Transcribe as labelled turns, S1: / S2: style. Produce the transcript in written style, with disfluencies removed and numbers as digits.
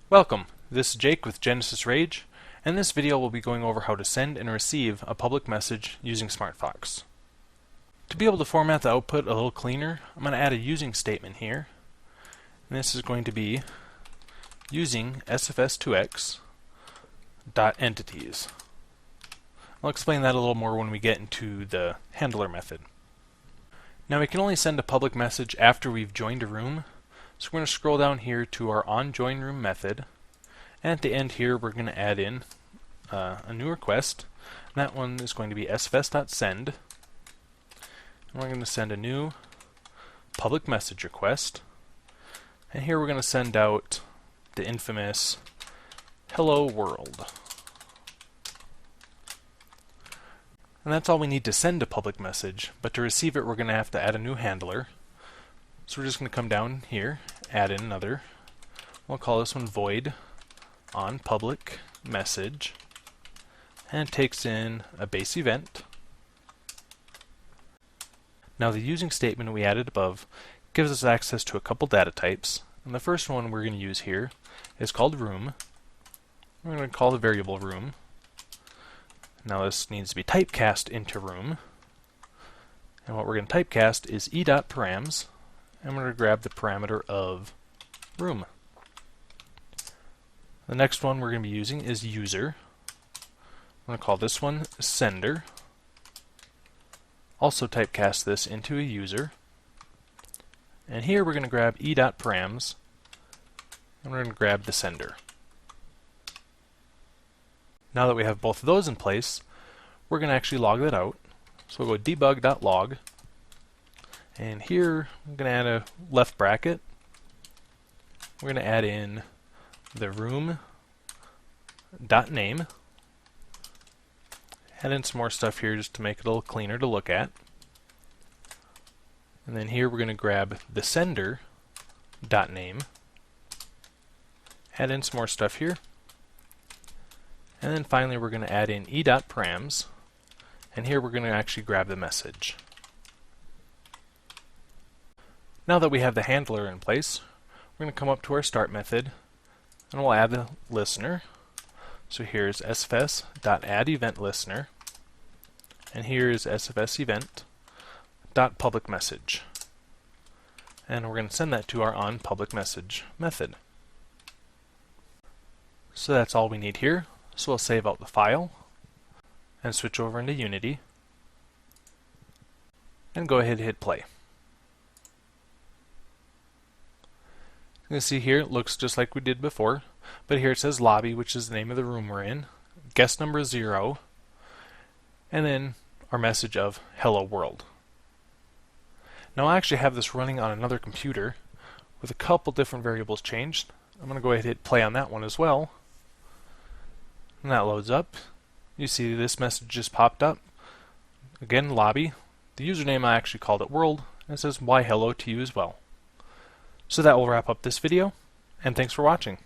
S1: Welcome, this is Jake with Genesis Rage, and in this video we'll be going over how to send and receive a public message using SmartFox. To be able to format the output a little cleaner, I'm going to add a using statement here, and this is going to be using sfs2x dot entities. I'll explain that a little more when we get into the handler method. Now we can only send a public message after we've joined a room, so we're going to scroll down here to our onJoinRoom method, and at the end here we're going to add in a new request, and that one is going to be sfs.send, and we're going to send a new public message request, and here we're going to send out the infamous hello world. And that's all we need to send a public message, but to receive it we're going to have to add a new handler. So we're just going to come down here, add in another. We'll call this one void on public message, and it takes in a base event. Now the using statement we added above gives us access to a couple data types, and the first one we're going to use here is called room. We're going to call the variable room. Now this needs to be typecast into room, and what we're going to typecast is e.params, and we're going to grab the parameter of room. The next one we're going to be using is user. I'm going to call this one sender. Also typecast this into a user, and here we're going to grab e.params, and we're going to grab the sender. Now that we have both of those in place, we're going to actually log that out. So we'll go debug.log, and here I'm going to add a left bracket. We're going to add in the room.name, add in some more stuff here just to make it a little cleaner to look at. And then here we're going to grab the sender.name, add in some more stuff here. And then finally we're going to add in e.params, and here we're going to actually grab the message. Now that we have the handler in place, we're going to come up to our start method, and we'll add the listener. So here's sfs.addEventListener, and here's sfs.event.publicMessage. And we're going to send that to our onPublicMessage method. So that's all we need here. So we'll save out the file and switch over into Unity and go ahead and hit play. You can see here it looks just like we did before, but here it says lobby, which is the name of the room we're in, guest number 0, and then our message of hello world. Now I actually have this running on another computer with a couple different variables changed. I'm going to go ahead and hit play on that one as well. And that loads up. You see this message just popped up. Again, lobby. The username I actually called it world, and it says why hello to you as well. So that will wrap up this video, and thanks for watching.